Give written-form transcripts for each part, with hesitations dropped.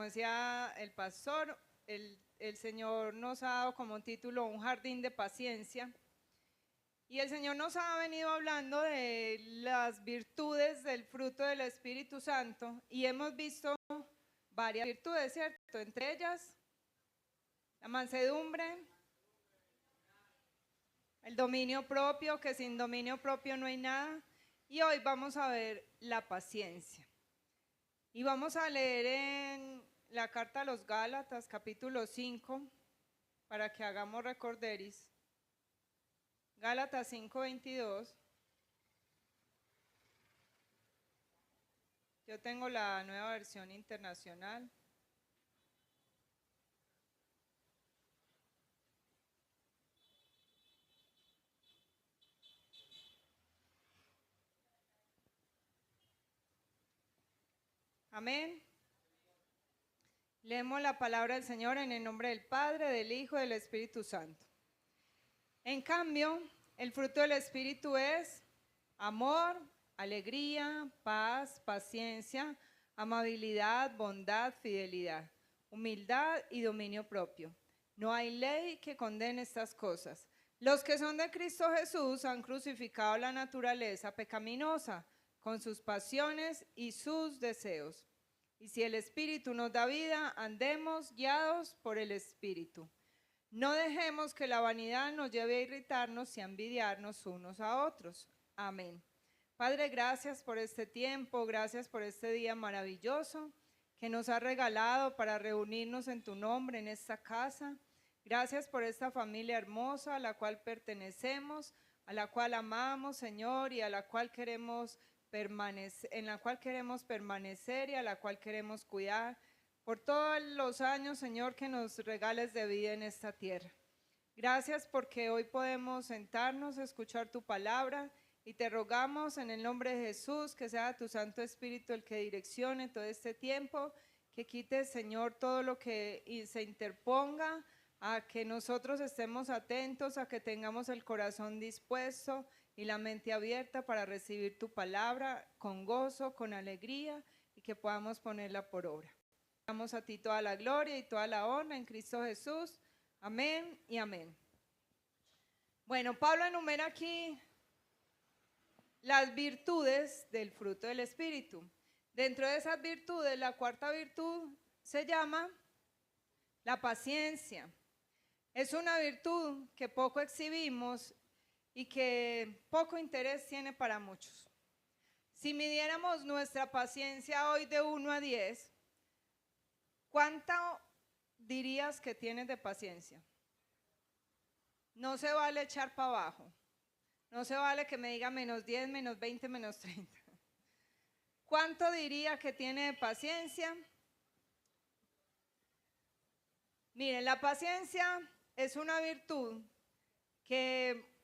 decía el pastor, el Señor nos ha dado como título un jardín de paciencia. Y el Señor nos ha venido hablando de las virtudes del fruto del Espíritu Santo y hemos visto varias virtudes, ¿cierto? Entre ellas, la mansedumbre, el dominio propio, que sin dominio propio no hay nada. Y hoy vamos a ver la paciencia. Y vamos a leer en la carta a los Gálatas, capítulo 5, para que hagamos recorderis. Gálatas 5:22. Yo tengo la nueva versión internacional. Amén. Leemos la palabra del Señor en el nombre del Padre, del Hijo y del Espíritu Santo. En cambio, el fruto del Espíritu es amor, alegría, paz, paciencia, amabilidad, bondad, fidelidad, humildad y dominio propio. No hay ley que condene estas cosas. Los que son de Cristo Jesús han crucificado la naturaleza pecaminosa con sus pasiones y sus deseos. Y si el Espíritu nos da vida, andemos guiados por el Espíritu. No dejemos que la vanidad nos lleve a irritarnos y a envidiarnos unos a otros. Amén. Padre, gracias por este tiempo, gracias por este día maravilloso que nos has regalado para reunirnos en tu nombre en esta casa. Gracias por esta familia hermosa a la cual pertenecemos, a la cual amamos, Señor, y a la cual queremos permanecer, en la cual queremos permanecer y a la cual queremos cuidar. Por todos los años, Señor, que nos regales de vida en esta tierra. Gracias porque hoy podemos sentarnos a escuchar tu palabra y te rogamos en el nombre de Jesús que sea tu Santo Espíritu el que direccione todo este tiempo, que quite, Señor, todo lo que se interponga, a que nosotros estemos atentos, a que tengamos el corazón dispuesto y la mente abierta para recibir tu palabra con gozo, con alegría y que podamos ponerla por obra. Damos a ti toda la gloria y toda la honra en Cristo Jesús. Amén y amén. Bueno, Pablo enumera aquí las virtudes del fruto del Espíritu. Dentro de esas virtudes, la cuarta virtud se llama la paciencia. Es una virtud que poco exhibimos y que poco interés tiene para muchos. Si midiéramos nuestra paciencia hoy de 1 a 10, ¿cuánto dirías que tienes de paciencia? No se vale echar para abajo. No se vale que me diga menos 10, menos 20, menos 30. ¿Cuánto diría que tiene de paciencia? Miren, la paciencia es una virtud que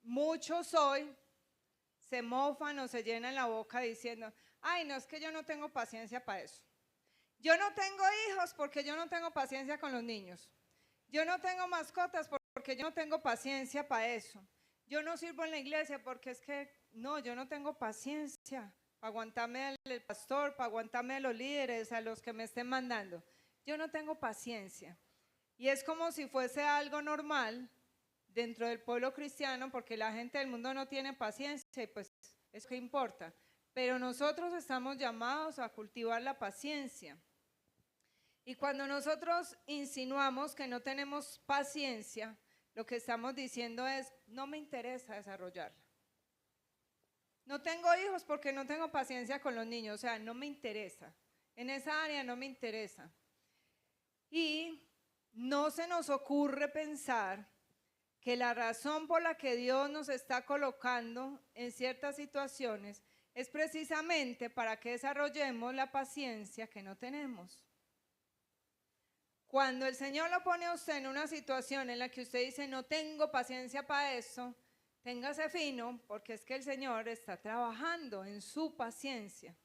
muchos hoy se mofan o se llenan la boca diciendo, ay, no, es que yo no tengo paciencia para eso. Yo no tengo hijos porque yo no tengo paciencia con los niños. Yo no tengo mascotas porque yo no tengo paciencia para eso. Yo no sirvo en la iglesia porque es que, no, yo no tengo paciencia para aguantarme al pastor, para aguantarme a los líderes, a los que me estén mandando. Yo no tengo paciencia. Y es como si fuese algo normal dentro del pueblo cristiano, porque la gente del mundo no tiene paciencia y pues eso qué importa. Pero nosotros estamos llamados a cultivar la paciencia. Y cuando nosotros insinuamos que no tenemos paciencia, lo que estamos diciendo es, no me interesa desarrollarla. No tengo hijos porque no tengo paciencia con los niños, o sea, no me interesa. En esa área no me interesa. Y no se nos ocurre pensar que la razón por la que Dios nos está colocando en ciertas situaciones es precisamente para que desarrollemos la paciencia que no tenemos. Cuando el Señor lo pone a usted en una situación en la que usted dice, no tengo paciencia para eso, téngase fino, porque es que el Señor está trabajando en su paciencia.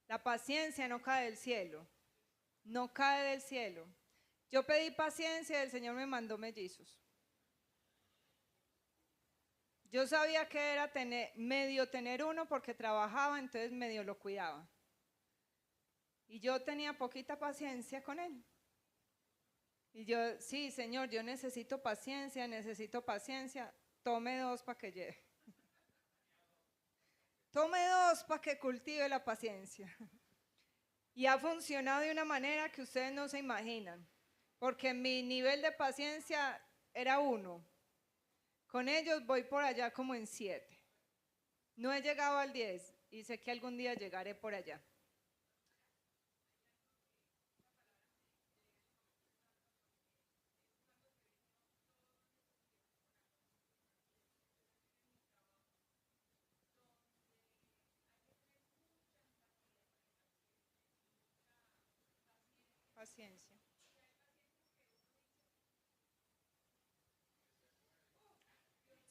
La paciencia no cae del cielo, no cae del cielo. Yo pedí paciencia y el Señor me mandó mellizos. Yo sabía que era medio tener uno porque trabajaba, entonces medio lo cuidaba. Y yo tenía poquita paciencia con él. Y yo, sí, Señor, yo necesito paciencia, tome 2 para que llegue. Tome 2 para que cultive la paciencia. Y ha funcionado de una manera que ustedes no se imaginan, porque mi nivel de paciencia era 1. Con ellos voy por allá como en 7. No he llegado al 10 y sé que algún día llegaré por allá. Paciencia.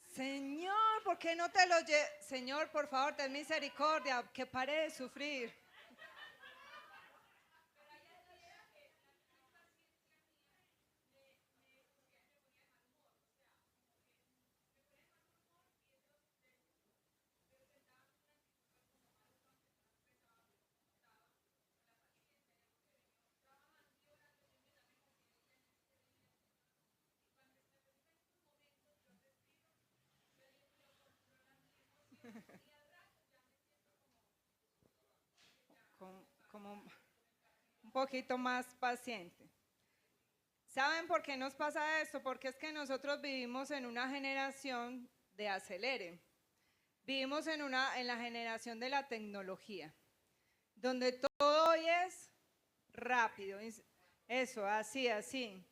Señor, ¿por qué no te lo llevas? Señor, por favor, ten misericordia, que pare de sufrir. Como un poquito más paciente. ¿Saben por qué nos pasa esto? Porque es que nosotros vivimos en una generación de acelere. Vivimos en la generación de la tecnología, donde todo hoy es rápido. Eso, así, así.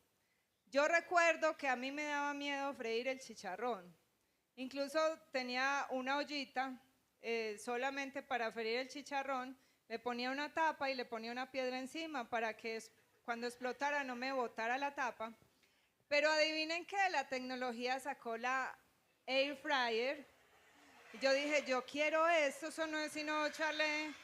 Yo recuerdo que a mí me daba miedo freír el chicharrón. Incluso tenía una ollita solamente para freír el chicharrón. Le ponía una tapa y le ponía una piedra encima para que cuando explotara no me botara la tapa. Pero adivinen que la tecnología sacó la air fryer. Y yo dije, yo quiero esto, eso no es sino echarle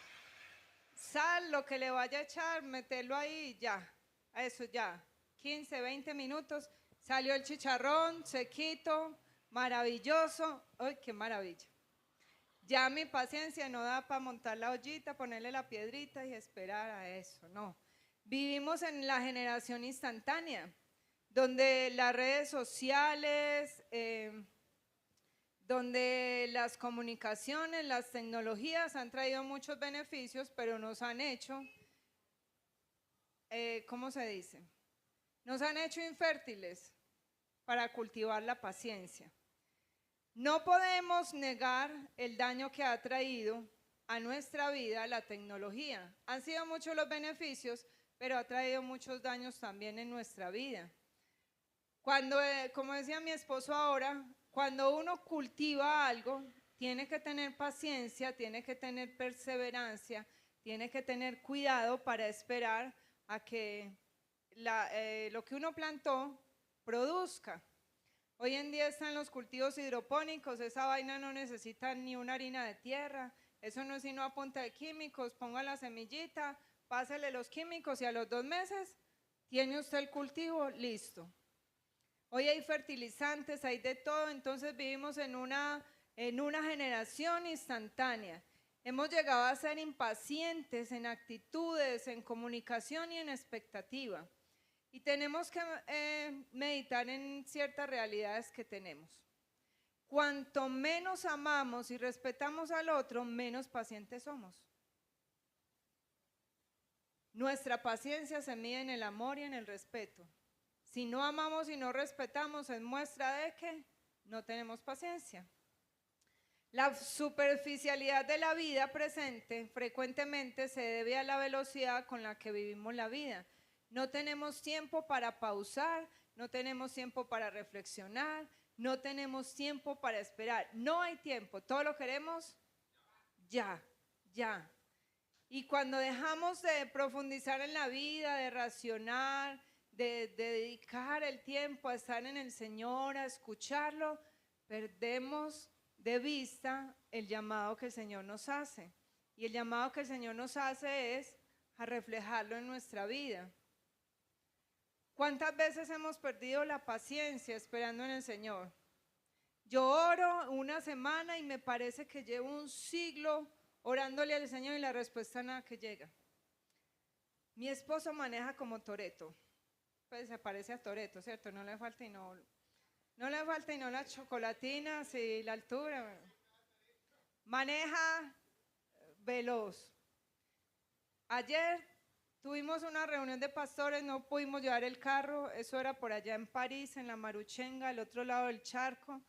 sal, lo que le vaya a echar, meterlo ahí y ya. Eso ya. 15, 20 minutos. Salió el chicharrón, sequito, maravilloso. ¡Ay, qué maravilla! Ya mi paciencia no da para montar la ollita, ponerle la piedrita y esperar a eso, no. Vivimos en la generación instantánea, donde las redes sociales, donde las comunicaciones, las tecnologías han traído muchos beneficios, pero nos han hecho, ¿cómo se dice? Nos han hecho infértiles para cultivar la paciencia. No podemos negar el daño que ha traído a nuestra vida la tecnología. Han sido muchos los beneficios, pero ha traído muchos daños también en nuestra vida. Cuando, como decía mi esposo ahora, cuando uno cultiva algo, tiene que tener paciencia, tiene que tener perseverancia, tiene que tener cuidado para esperar a que lo que uno plantó produzca. Hoy en día están los cultivos hidropónicos, esa vaina no necesita ni una harina de tierra, eso no es sino a punta de químicos, ponga la semillita, pásele los químicos y a los 2 meses tiene usted el cultivo listo. Hoy hay fertilizantes, hay de todo, entonces vivimos en una generación instantánea. Hemos llegado a ser impacientes en actitudes, en comunicación y en expectativa. Y tenemos que meditar en ciertas realidades que tenemos. Cuanto menos amamos y respetamos al otro, menos pacientes somos. Nuestra paciencia se mide en el amor y en el respeto. Si no amamos y no respetamos, es muestra de que no tenemos paciencia. La superficialidad de la vida presente frecuentemente se debe a la velocidad con la que vivimos la vida. No tenemos tiempo para pausar, no tenemos tiempo para reflexionar, no tenemos tiempo para esperar. No hay tiempo, todo lo queremos ya, ya. Y cuando dejamos de profundizar en la vida, de racionar, de dedicar el tiempo a estar en el Señor, a escucharlo, perdemos de vista el llamado que el Señor nos hace. Y el llamado que el Señor nos hace es a reflejarlo en nuestra vida. ¿Cuántas veces hemos perdido la paciencia esperando en el Señor? Yo oro una semana y me parece que llevo un siglo orándole al Señor y la respuesta nada que llega. Mi esposo maneja como Toretto. Pues se parece a Toretto, ¿cierto? No le falta y no las chocolatinas y la altura. Maneja veloz. Ayer tuvimos una reunión de pastores, no pudimos llevar el carro, eso era por allá en París, en la Maruchenga, al otro lado del charco.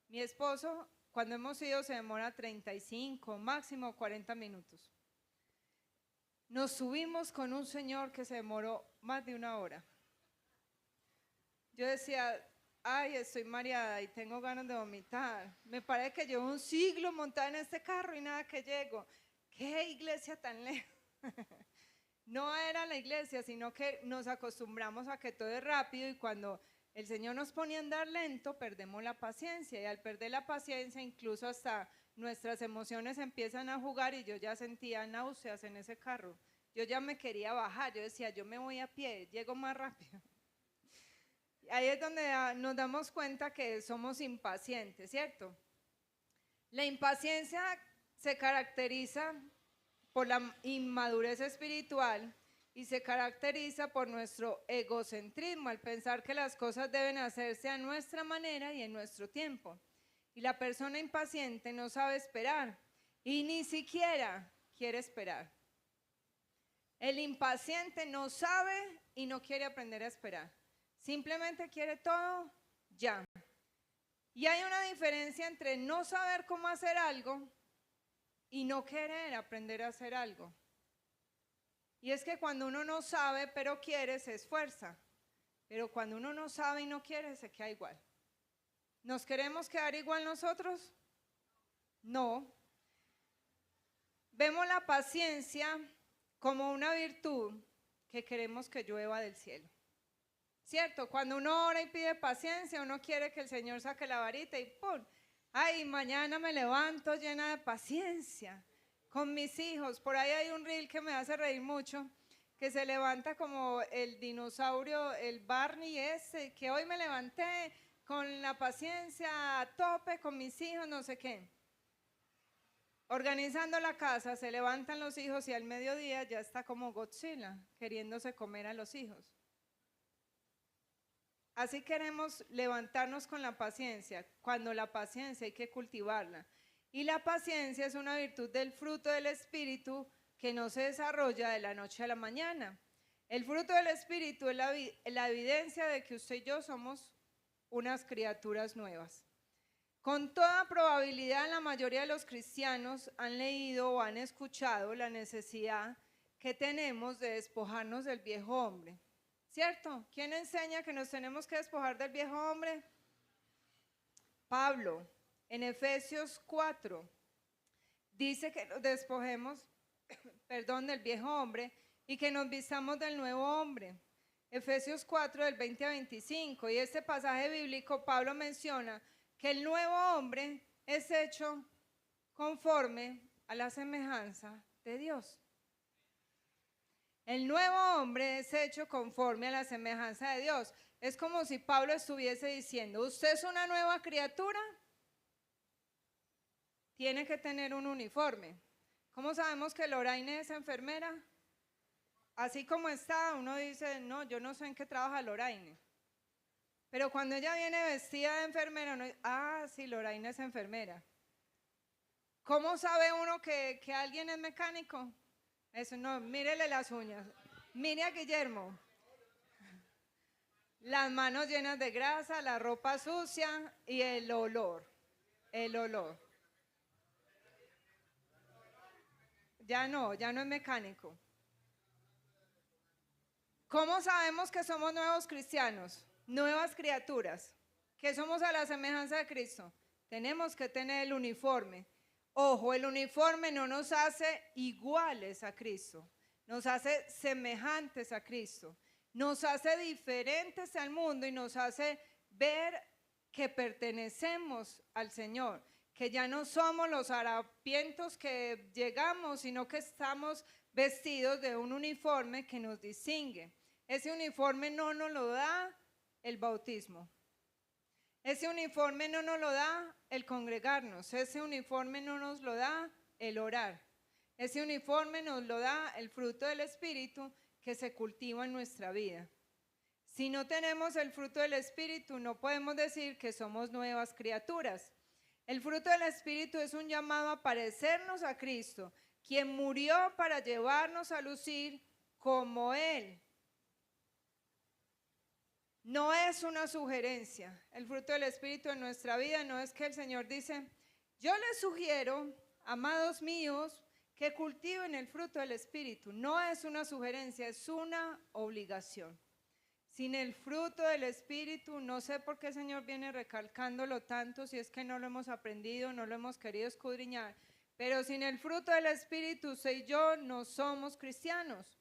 Mi esposo, cuando hemos ido, se demora 35, máximo 40 minutos. Nos subimos con un señor que se demoró más de una hora. Yo decía, ay, estoy mareada y tengo ganas de vomitar. Me parece que llevo un siglo montada en este carro y nada que llego. ¿Qué iglesia tan lejos? No era la iglesia, sino que nos acostumbramos a que todo es rápido y cuando el Señor nos pone a andar lento, perdemos la paciencia y al perder la paciencia incluso hasta nuestras emociones empiezan a jugar y yo ya sentía náuseas en ese carro. Yo ya me quería bajar, yo decía, yo me voy a pie, llego más rápido. Ahí es donde nos damos cuenta que somos impacientes, ¿cierto? La impaciencia se caracteriza por la inmadurez espiritual y se caracteriza por nuestro egocentrismo, al pensar que las cosas deben hacerse a nuestra manera y en nuestro tiempo. Y la persona impaciente no sabe esperar y ni siquiera quiere esperar. El impaciente no sabe y no quiere aprender a esperar. Simplemente quiere todo ya. Y hay una diferencia entre no saber cómo hacer algo y no querer aprender a hacer algo. Y es que cuando uno no sabe pero quiere, se esfuerza. Pero cuando uno no sabe y no quiere, se queda igual. ¿Nos queremos quedar igual nosotros? No. Vemos la paciencia como una virtud que queremos que llueva del cielo. ¿Cierto? Cuando uno ora y pide paciencia, uno quiere que el Señor saque la varita y ¡pum! Ay, mañana me levanto llena de paciencia con mis hijos. Por ahí hay un reel que me hace reír mucho, que se levanta como el dinosaurio, el Barney ese, que hoy me levanté con la paciencia a tope con mis hijos, no sé qué. Organizando la casa, se levantan los hijos y al mediodía ya está como Godzilla, queriéndose comer a los hijos. Así queremos levantarnos con la paciencia, cuando la paciencia hay que cultivarla. Y la paciencia es una virtud del fruto del Espíritu que no se desarrolla de la noche a la mañana. El fruto del Espíritu es la evidencia de que usted y yo somos unas criaturas nuevas. Con toda probabilidad, la mayoría de los cristianos han leído o han escuchado la necesidad que tenemos de despojarnos del viejo hombre. ¿Cierto? ¿Quién enseña que nos tenemos que despojar del viejo hombre? Pablo, en Efesios 4, dice que nos despojemos, del viejo hombre y que nos vistamos del nuevo hombre. Efesios 4, del 20 a 25. Y este pasaje bíblico, Pablo menciona que el nuevo hombre es hecho conforme a la semejanza de Dios. El nuevo hombre es hecho conforme a la semejanza de Dios. Es como si Pablo estuviese diciendo, usted es una nueva criatura, tiene que tener un uniforme. ¿Cómo sabemos que Loraine es enfermera? Así como está, uno dice, no, yo no sé en qué trabaja Loraine. Pero cuando ella viene vestida de enfermera, uno dice, ah, sí, Loraine es enfermera. ¿Cómo sabe uno que alguien es mecánico? Eso no, mírele las uñas. Mire a Guillermo. Las manos llenas de grasa, la ropa sucia y el olor. El olor. Ya no es mecánico. ¿Cómo sabemos que somos nuevos cristianos? Nuevas criaturas. Que somos a la semejanza de Cristo. Tenemos que tener el uniforme. Ojo, el uniforme no nos hace iguales a Cristo, nos hace semejantes a Cristo, nos hace diferentes al mundo y nos hace ver que pertenecemos al Señor, que ya no somos los harapientos que llegamos, sino que estamos vestidos de un uniforme que nos distingue. Ese uniforme no nos lo da el bautismo. Ese uniforme no nos lo da el congregarnos, ese uniforme no nos lo da el orar, ese uniforme nos lo da el fruto del Espíritu que se cultiva en nuestra vida. Si no tenemos el fruto del Espíritu, no podemos decir que somos nuevas criaturas. El fruto del Espíritu es un llamado a parecernos a Cristo, quien murió para llevarnos a lucir como Él. No es una sugerencia. El fruto del Espíritu en nuestra vida no es que el Señor dice, yo les sugiero, amados míos, que cultiven el fruto del Espíritu. No es una sugerencia, es una obligación. Sin el fruto del Espíritu, no sé por qué el Señor viene recalcándolo tanto, si es que no lo hemos aprendido, no lo hemos querido escudriñar, pero sin el fruto del Espíritu, usted y yo no somos cristianos.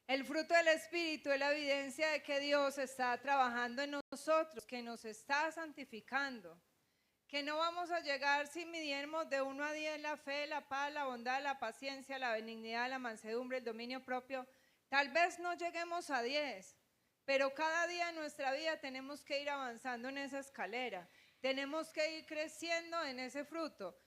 El fruto del Espíritu es la evidencia de que Dios está trabajando en nosotros, que nos está santificando, que no vamos a llegar si midiéramos de 1 a 10 la fe, la paz, la bondad, la paciencia, la benignidad, la mansedumbre, el dominio propio. Tal vez no lleguemos a 10, pero cada día en nuestra vida tenemos que ir avanzando en esa escalera, tenemos que ir creciendo en ese fruto.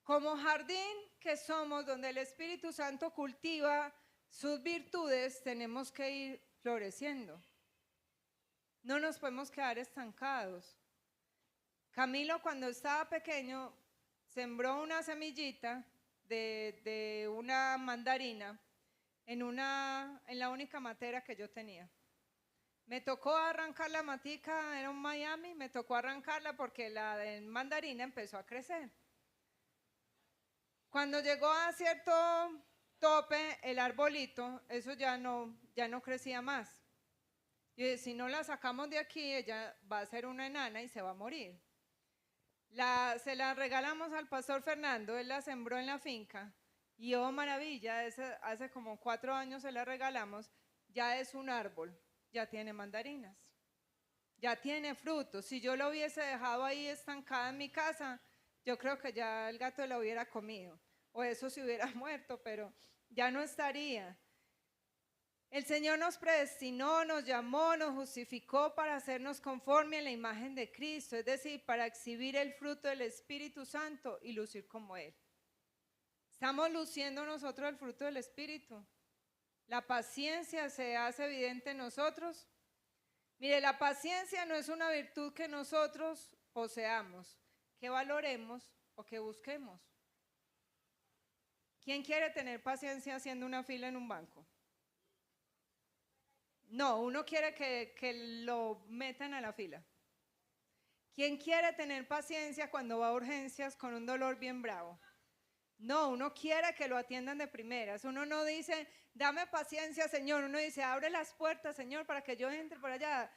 Como jardín que somos, donde el Espíritu Santo cultiva sus virtudes, tenemos que ir floreciendo. No nos podemos quedar estancados. Camilo, cuando estaba pequeño, sembró una semillita de una mandarina en la única matera que yo tenía. Me tocó arrancar la matica, era un Miami, me tocó arrancarla porque la de mandarina empezó a crecer. Cuando llegó a cierto tope, el arbolito, eso ya no crecía más. Yo dije, si no la sacamos de aquí, ella va a ser una enana y se va a morir. Se la regalamos al pastor Fernando, él la sembró en la finca y oh maravilla, hace como 4 años se la regalamos, ya es un árbol, ya tiene mandarinas, ya tiene frutos. Si yo lo hubiese dejado ahí estancada en mi casa, yo creo que ya el gato la hubiera comido o eso se hubiera muerto, pero ya no estaría. El Señor nos predestinó, nos llamó, nos justificó para hacernos conforme a la imagen de Cristo, es decir, para exhibir el fruto del Espíritu Santo y lucir como Él. ¿Estamos luciendo nosotros el fruto del Espíritu? ¿La paciencia se hace evidente en nosotros? Mire, la paciencia no es una virtud que nosotros poseamos, que valoremos o que busquemos. ¿Quién quiere tener paciencia haciendo una fila en un banco? No, uno quiere que lo metan a la fila. ¿Quién quiere tener paciencia cuando va a urgencias con un dolor bien bravo? No, uno quiere que lo atiendan de primeras. Uno no dice, dame paciencia, Señor. Uno dice, abre las puertas, Señor, para que yo entre por allá.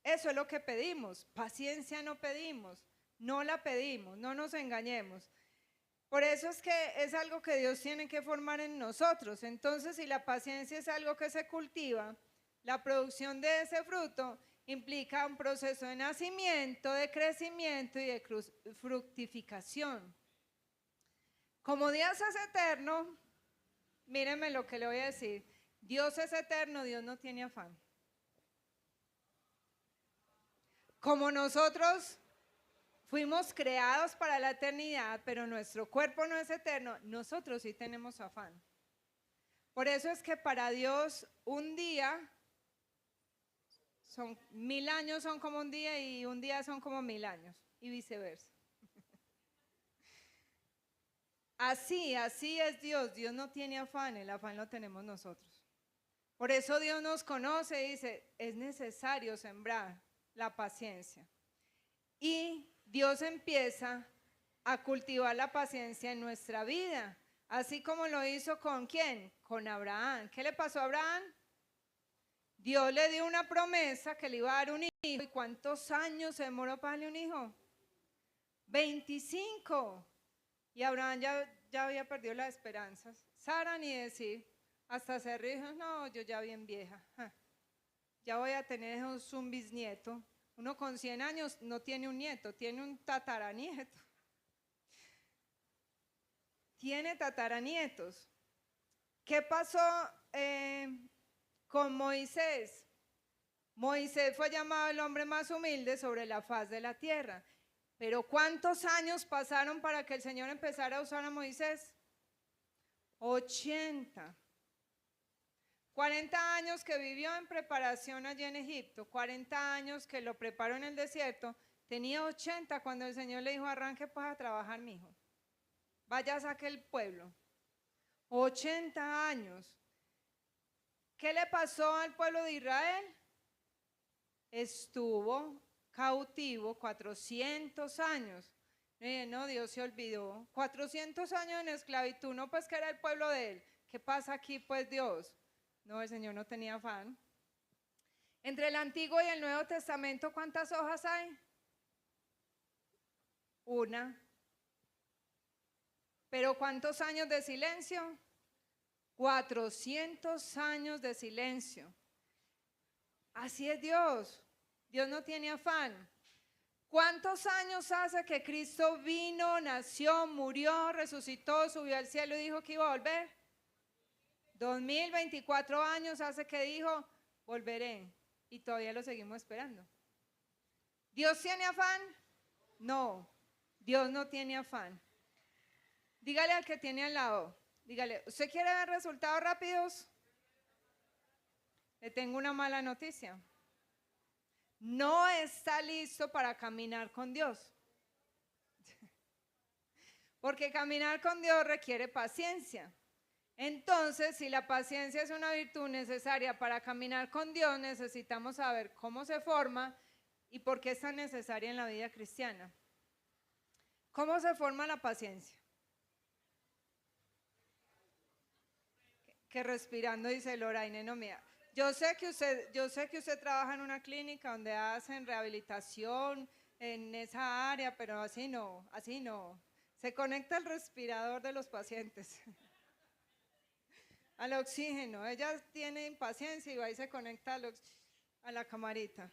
Eso es lo que pedimos. Paciencia no pedimos, no la pedimos, no nos engañemos. Por eso es que es algo que Dios tiene que formar en nosotros. Entonces, si la paciencia es algo que se cultiva, la producción de ese fruto implica un proceso de nacimiento, de crecimiento y de fructificación. Como Dios es eterno, mírenme lo que le voy a decir. Dios es eterno, Dios no tiene afán. Como nosotros fuimos creados para la eternidad, pero nuestro cuerpo no es eterno, nosotros sí tenemos afán. Por eso es que para Dios un día, 1000 años son como un día y un día son como 1000 años y viceversa. Así es Dios. Dios no tiene afán, el afán lo tenemos nosotros. Por eso Dios nos conoce y dice, es necesario sembrar la paciencia. Y Dios empieza a cultivar la paciencia en nuestra vida, así como lo hizo ¿con quién? Con Abraham. ¿Qué le pasó a Abraham? Dios le dio una promesa que le iba a dar un hijo. ¿Y cuántos años se demoró para darle un hijo? 25. Y Abraham ya había perdido las esperanzas. Sara ni decir, hasta se dijo, no, yo ya bien vieja, ya voy a tener un bisnieto. Uno con 100 años no tiene un nieto, tiene un tataranieto. Tiene tataranietos. ¿Qué pasó con Moisés? Moisés fue llamado el hombre más humilde sobre la faz de la tierra. Pero ¿cuántos años pasaron para que el Señor empezara a usar a Moisés? 80. 40 años que vivió en preparación allí en Egipto, 40 años que lo preparó en el desierto, tenía 80 cuando el Señor le dijo, arranque pues a trabajar, mijo. Vaya, saque el pueblo. 80 años. ¿Qué le pasó al pueblo de Israel? Estuvo cautivo 400 años. No, Dios se olvidó. 400 años en esclavitud, no, pues que era el pueblo de él. ¿Qué pasa aquí pues Dios? No, el Señor no tenía afán. Entre el Antiguo y el Nuevo Testamento, ¿cuántas hojas hay? Una. ¿Pero cuántos años de silencio? 400 años de silencio. Así es Dios. Dios no tiene afán. ¿Cuántos años hace que Cristo vino, nació, murió, resucitó, subió al cielo y dijo que iba a volver? 2024 años hace que dijo, volveré. Y todavía lo seguimos esperando. ¿Dios tiene afán? No, Dios no tiene afán. Dígale al que tiene al lado, dígale, ¿usted quiere ver resultados rápidos? Le tengo una mala noticia. No está listo para caminar con Dios. Porque caminar con Dios requiere paciencia. Entonces, si la paciencia es una virtud necesaria para caminar con Dios, necesitamos saber cómo se forma y por qué es tan necesaria en la vida cristiana. ¿Cómo se forma la paciencia? Que respirando, dice Loraine, no mira. Yo sé que usted trabaja en una clínica donde hacen rehabilitación en esa área, pero así no, así no. Se conecta el respirador de los pacientes al oxígeno. Ella tiene impaciencia y va y se conecta a la camarita.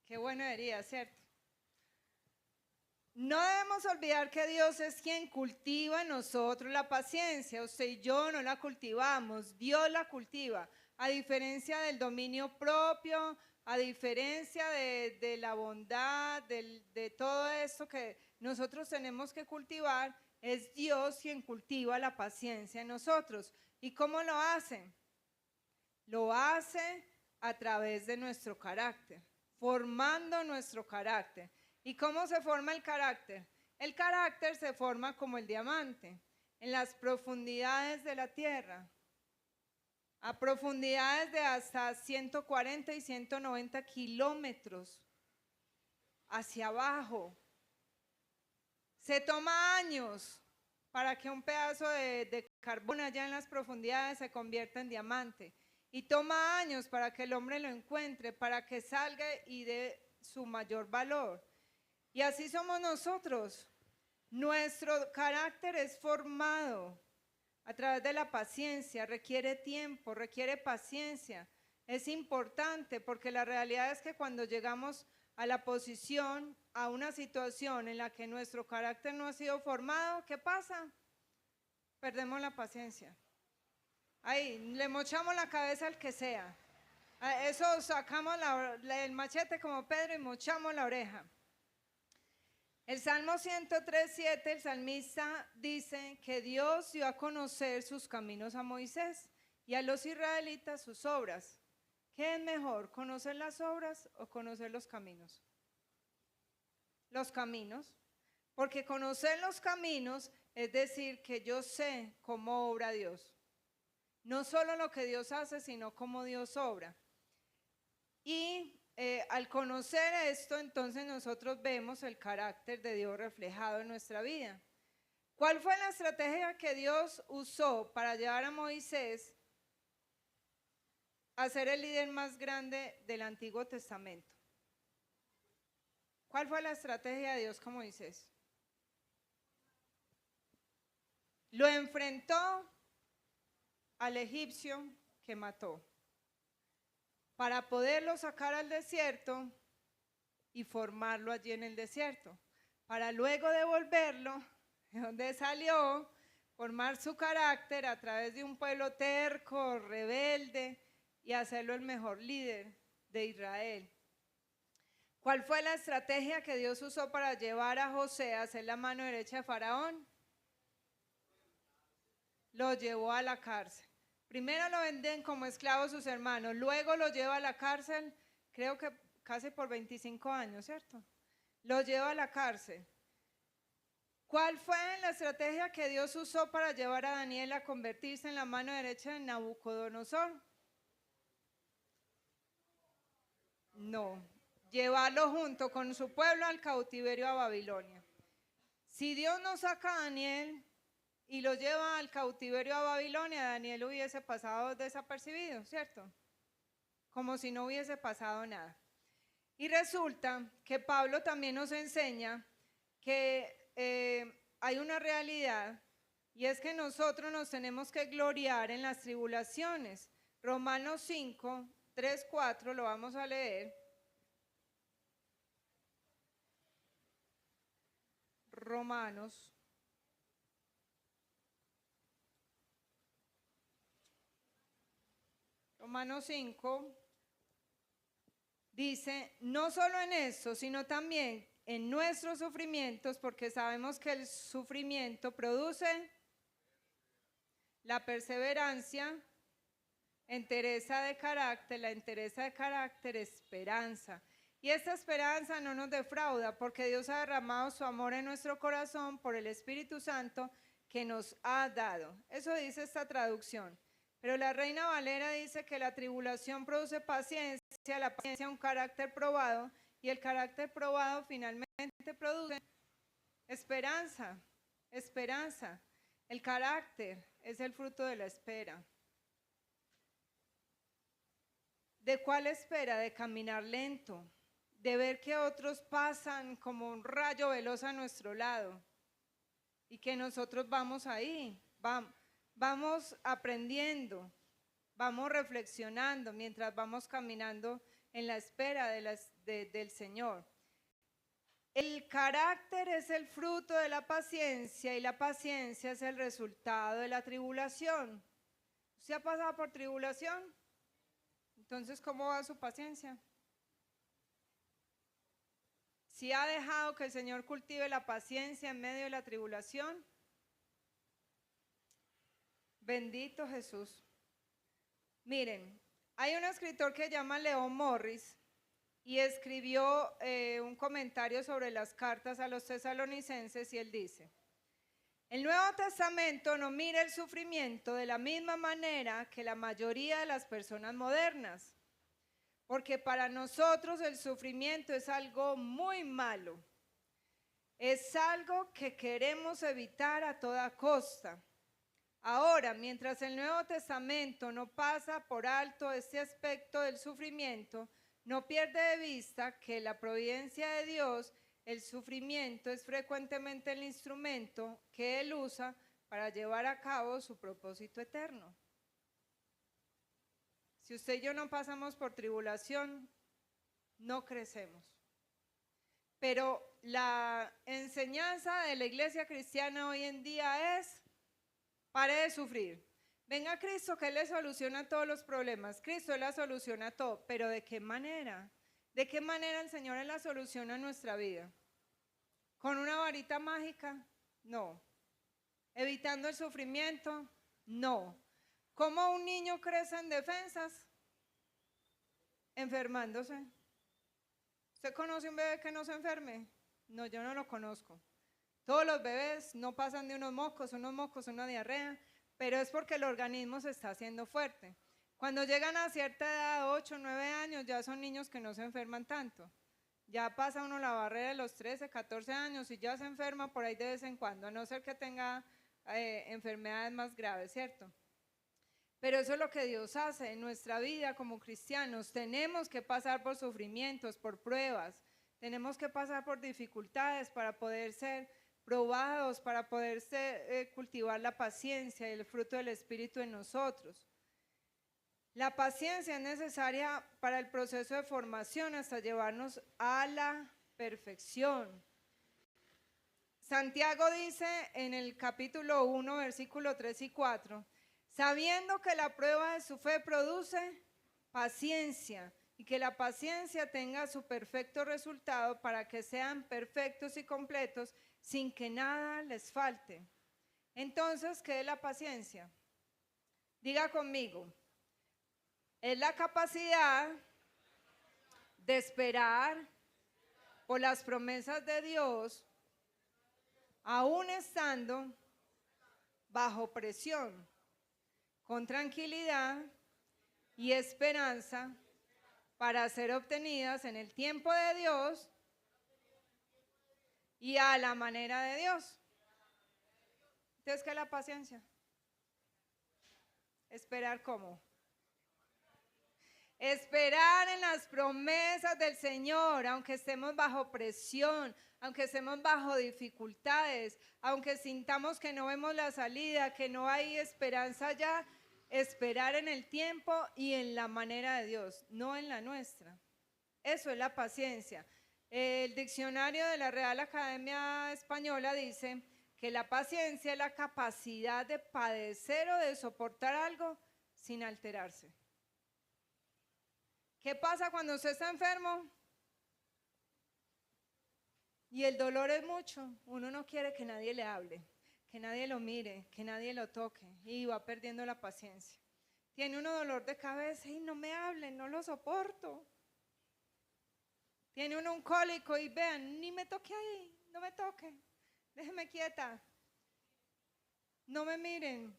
Qué bueno sería, ¿cierto? No debemos olvidar que Dios es quien cultiva en nosotros la paciencia. Usted y yo no la cultivamos, Dios la cultiva. A diferencia del dominio propio, a diferencia de la bondad, de todo esto que nosotros tenemos que cultivar, es Dios quien cultiva la paciencia en nosotros. ¿Y cómo lo hace? Lo hace a través de nuestro carácter, formando nuestro carácter. ¿Y cómo se forma el carácter? El carácter se forma como el diamante, en las profundidades de la tierra, a profundidades de hasta 140 y 190 kilómetros hacia abajo. Se toma años para que un pedazo de carbón allá en las profundidades se convierta en diamante. Y toma años para que el hombre lo encuentre, para que salga y dé su mayor valor. Y así somos nosotros. Nuestro carácter es formado a través de la paciencia, requiere tiempo, requiere paciencia. Es importante porque la realidad es que cuando llegamos a la posición, a una situación en la que nuestro carácter no ha sido formado, ¿qué pasa? Perdemos la paciencia. Ahí, le mochamos la cabeza al que sea. Eso sacamos el machete como Pedro y mochamos la oreja. El Salmo 103:7, el salmista dice que Dios dio a conocer sus caminos a Moisés y a los israelitas sus obras. ¿Qué es mejor, conocer las obras o conocer los caminos? Los caminos, porque conocer los caminos es decir que yo sé cómo obra Dios. No solo lo que Dios hace, sino cómo Dios obra. Y al conocer esto, entonces nosotros vemos el carácter de Dios reflejado en nuestra vida. ¿Cuál fue la estrategia que Dios usó para llevar a Moisés a ser el líder más grande del Antiguo Testamento? ¿Cuál fue la estrategia de Dios con Moisés? Lo enfrentó al egipcio que mató, para poderlo sacar al desierto y formarlo allí en el desierto, para luego devolverlo de donde salió, formar su carácter a través de un pueblo terco, rebelde, y hacerlo el mejor líder de Israel. ¿Cuál fue la estrategia que Dios usó para llevar a José a ser la mano derecha de Faraón? Lo llevó a la cárcel. Primero lo venden como esclavo sus hermanos, luego lo lleva a la cárcel, creo que casi por 25 años, ¿cierto? Lo lleva a la cárcel. ¿Cuál fue la estrategia que Dios usó para llevar a Daniel a convertirse en la mano derecha de Nabucodonosor? No, llevarlo junto con su pueblo al cautiverio a Babilonia. Si Dios no saca a Daniel y lo lleva al cautiverio a Babilonia, Daniel hubiese pasado desapercibido, ¿cierto? Como si no hubiese pasado nada. Y resulta que Pablo también nos enseña que hay una realidad, y es que nosotros nos tenemos que gloriar en las tribulaciones. Romanos 5, 3, 4, lo vamos a leer. Romanos 5 dice, no solo en eso, sino también en nuestros sufrimientos, porque sabemos que el sufrimiento produce la perseverancia, entereza de carácter, la entereza de carácter, esperanza. Y esta esperanza no nos defrauda, porque Dios ha derramado su amor en nuestro corazón por el Espíritu Santo que nos ha dado. Eso dice esta traducción. Pero la Reina Valera dice que la tribulación produce paciencia, la paciencia un carácter probado, y el carácter probado finalmente produce esperanza, esperanza. El carácter es el fruto de la espera. ¿De cuál espera? De caminar lento, de ver que otros pasan como un rayo veloz a nuestro lado y que nosotros vamos ahí, vamos aprendiendo, vamos reflexionando mientras vamos caminando en la espera del Señor. El carácter es el fruto de la paciencia y la paciencia es el resultado de la tribulación. ¿Usted ha pasado por tribulación? Entonces, ¿cómo va su paciencia? Si ha dejado que el Señor cultive la paciencia en medio de la tribulación, bendito Jesús. Miren, hay un escritor que se llama León Morris y escribió un comentario sobre las cartas a los tesalonicenses y él dice, el Nuevo Testamento no mira el sufrimiento de la misma manera que la mayoría de las personas modernas, porque para nosotros el sufrimiento es algo muy malo, es algo que queremos evitar a toda costa. Ahora, mientras el Nuevo Testamento no pasa por alto este aspecto del sufrimiento, no pierde de vista que la providencia de Dios, el sufrimiento es frecuentemente el instrumento que Él usa para llevar a cabo su propósito eterno. Si usted y yo no pasamos por tribulación, no crecemos. Pero la enseñanza de la iglesia cristiana hoy en día es, pare de sufrir. Venga Cristo que Él le soluciona todos los problemas. Cristo Él la soluciona todo. Pero ¿de qué manera? ¿De qué manera el Señor Él la soluciona en nuestra vida? ¿Con una varita mágica? No. ¿Evitando el sufrimiento? No. ¿Cómo un niño crece en defensas? Enfermándose. ¿Usted conoce un bebé que no se enferme? No, yo no lo conozco. Todos los bebés no pasan de unos mocos, una diarrea, pero es porque el organismo se está haciendo fuerte. Cuando llegan a cierta edad, 8, 9 años, ya son niños que no se enferman tanto. Ya pasa uno la barrera de los 13, 14 años y ya se enferma por ahí de vez en cuando, a no ser que tenga enfermedades más graves, ¿cierto? Pero eso es lo que Dios hace en nuestra vida como cristianos. Tenemos que pasar por sufrimientos, por pruebas. Tenemos que pasar por dificultades para poder ser probados, para poder cultivar la paciencia y el fruto del Espíritu en nosotros. La paciencia es necesaria para el proceso de formación hasta llevarnos a la perfección. Santiago dice en el capítulo 1, versículo 3 y 4, sabiendo que la prueba de su fe produce paciencia y que la paciencia tenga su perfecto resultado para que sean perfectos y completos sin que nada les falte. Entonces, ¿qué es la paciencia? Diga conmigo, es la capacidad de esperar por las promesas de Dios, aún estando bajo presión, con tranquilidad y esperanza para ser obtenidas en el tiempo de Dios y a la manera de Dios. Entonces, ¿qué es la paciencia? Esperar cómo. Esperar en las promesas del Señor, aunque estemos bajo presión, aunque estemos bajo dificultades, aunque sintamos que no vemos la salida, que no hay esperanza ya, esperar en el tiempo y en la manera de Dios, no en la nuestra. Eso es la paciencia. El diccionario de la Real Academia Española dice que la paciencia es la capacidad de padecer o de soportar algo sin alterarse. ¿Qué pasa cuando usted está enfermo? Y el dolor es mucho. Uno no quiere que nadie le hable, que nadie lo mire, que nadie lo toque y va perdiendo la paciencia. Tiene uno dolor de cabeza y no me hablen, no lo soporto. Tiene uno un cólico y vean, ni me toque ahí, no me toque, déjeme quieta, no me miren.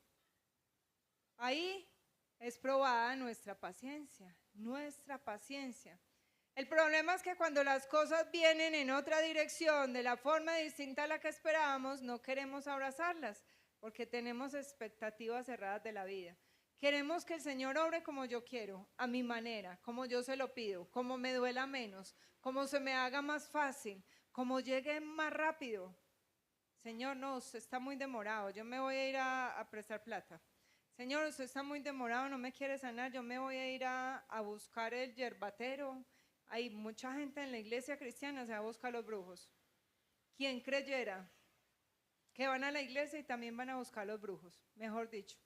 Ahí es probada nuestra paciencia, nuestra paciencia. El problema es que cuando las cosas vienen en otra dirección, de la forma distinta a la que esperábamos, no queremos abrazarlas, porque tenemos expectativas cerradas de la vida. Queremos que el Señor obre como yo quiero, a mi manera, como yo se lo pido, como me duela menos, como se me haga más fácil, como llegue más rápido. Señor, no, usted está muy demorado, yo me voy a ir a prestar plata. Señor, usted está muy demorado, no me quiere sanar, yo me voy a ir a buscar el yerbatero. Hay mucha gente en la iglesia cristiana, se va a buscar los brujos. ¿Quién creyera que van a la iglesia y también van a buscar los brujos? Mejor dicho.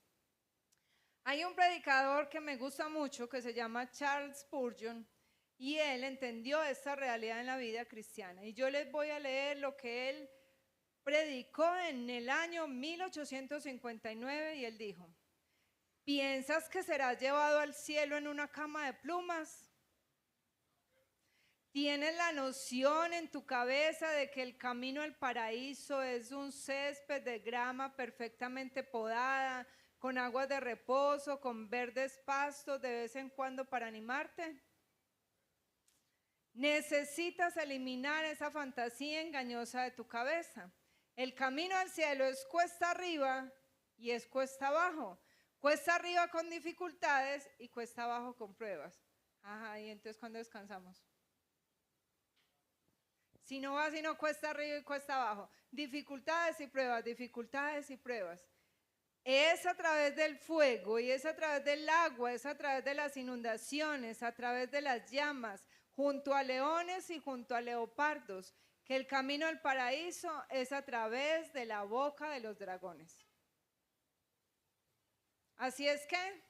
Hay un predicador que me gusta mucho que se llama Charles Spurgeon y él entendió esta realidad en la vida cristiana. Y yo les voy a leer lo que él predicó en el año 1859 y él dijo: ¿piensas que serás llevado al cielo en una cama de plumas? ¿Tienes la noción en tu cabeza de que el camino al paraíso es un césped de grama perfectamente podada, con aguas de reposo, con verdes pastos de vez en cuando para animarte? Necesitas eliminar esa fantasía engañosa de tu cabeza. El camino al cielo es cuesta arriba y es cuesta abajo. Cuesta arriba con dificultades y cuesta abajo con pruebas. Ajá, ¿y entonces cuándo descansamos? Si no va, sino cuesta arriba y cuesta abajo. Dificultades y pruebas, dificultades y pruebas. Es a través del fuego y es a través del agua, es a través de las inundaciones, a través de las llamas, junto a leones y junto a leopardos, que el camino al paraíso es a través de la boca de los dragones. Así es que,